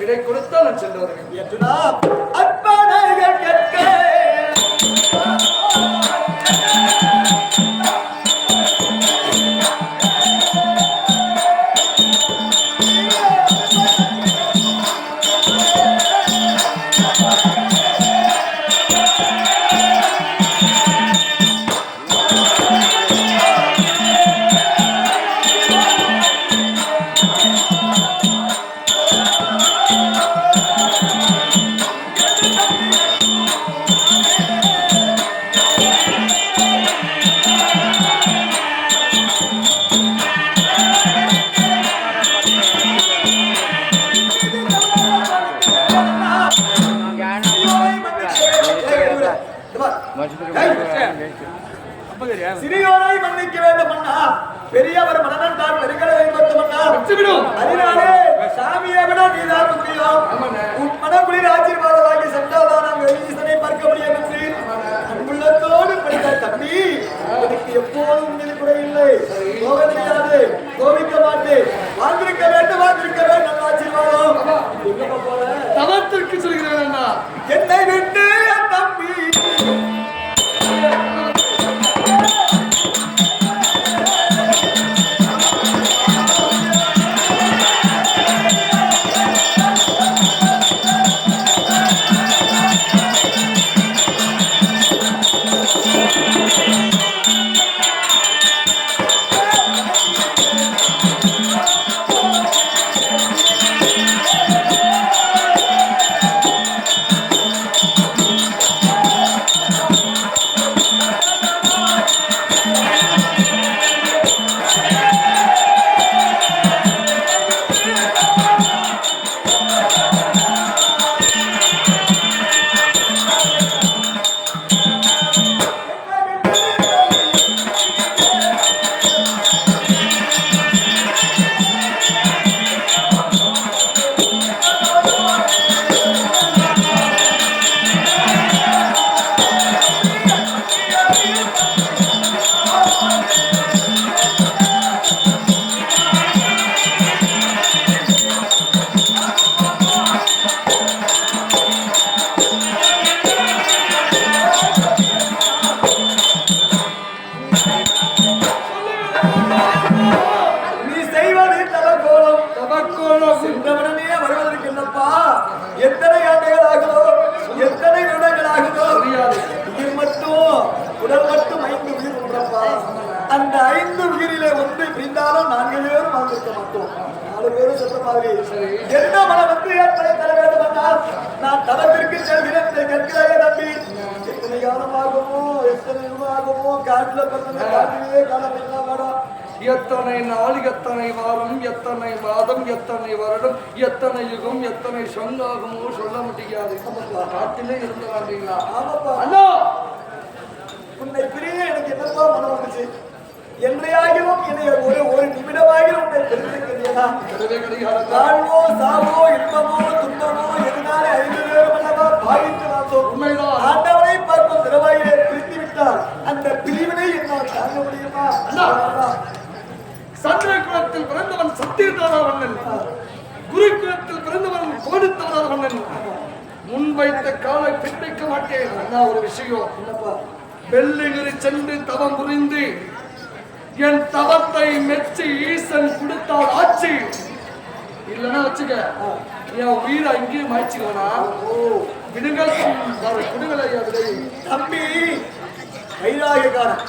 விடை கொடுத்தால் நான் சென்று வருவேன். சிறியோரை மன்னிக்க வேண்டும் அண்ணா, பெரியவர் மனநன் தான் பெருகளை வைப்பது அண்ணா. அதனாலே சாமியை விட நீதான் முக்கியம். உன் மனக்குளிர் ஆசீர்வாதமாகி சென்றால்தான் நாங்கள் ஈசனை பார்க்க முடியும் என்று அன்புள்ளத்தோடு படித்த தம்பி, எனக்கு எப்போதும் மீது கூட இல்லை. போக முடியாது, கோவிக்க மாட்டேன். வாழ்ந்திருக்க வேண்டும், வாழ்ந்திருக்க வேண்டும் ஆசீர்வாதம். எங்க போற தவத்திற்கு சொல்கிறேன் அண்ணா. என்னை விட்டு தம்பி எத்தனை ஆண்டுகள் ஆகுதோ, எத்தனை நிமிடங்கள் ஆகுதோ, உயிர் மட்டும் உடல் மட்டும் 5 உயிர் உண்டப்பா. அந்த 5 உயிரிலே ஒன்று பிரிந்தாலும் 4 பேரும் வாழ்ந்திருக்க மாட்டோம். 4 பேரும் சொல்ற மாதிரி என்ன மனம் வந்து ஏற்பதை தர வேண்டும் என்றால் நான் தவத்திற்கு செல்கிறேன். கற்கிறாயே தம்பி, எத்தனை காலமாகுமோ, எத்தனை யுகமாகுமோ, காட்டில பிறந்த காட்டிலேயே காலம் எல்லாம் வரும். எத்தனை நாள், எத்தனை வாரம், எத்தனை மாதம், எத்தனை வருடம், எத்தனை யுகம், எத்தனை சொல்லாகுமோ சொல்ல முடியாது. காட்டிலே இருந்து வாண்டீங்களா? ஆமாப்பா அண்ணா, உன்னை பிரிய எனக்கு என்னப்பா மனம் வந்துச்சு. என்றையாகிலும் என்னை ஒரு நிமிடமாகிலும் உன்னை தெரிஞ்சுக்கிறீங்களா? வாழ்வோ சாவோ இன்பமோ துன்பமோ எதனாலே 5 பேரும் அல்லவா பாதித்து வந்தோம். உண்மைதான். ஆண்டவனை பார்க்கும் திறவாயிலே பிரித்து விட்டால் அந்த பிரிவினை என்னால் தாங்க முடியுமா? சந்திரகுலத்தில் பிறந்தவன் சத்தியதான வண்ணன், குருகுலத்தில் பிறந்தவன் கோடித்தவனான வண்ணன். முன்வைத்த காலை பின்வைக்க மாட்டேன். அண்ணா, ஒரு விஷயம் என்னப்பா? வெள்ளிகிரி சென்று தவம் புரிந்து என் தவத்தை மெச்சி ஈசன் கொடுத்தால் ஆட்சி. இல்லைன்னா வச்சுக்க, என் உயிரை அங்கேயும் மாய்ச்சிக்கோனா விடுங்கள் விடுங்கள் ஐயா. தம்பி வைராகியக்காரன்,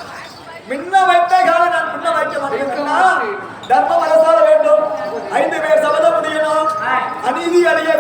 முன்ன வைத்த காலம் நான் முன்ன வைக்க மாட்டேன். தர்மம் அரசால வேண்டும். 5 பேர் சபதம் முடியணும். அநீதி அழிய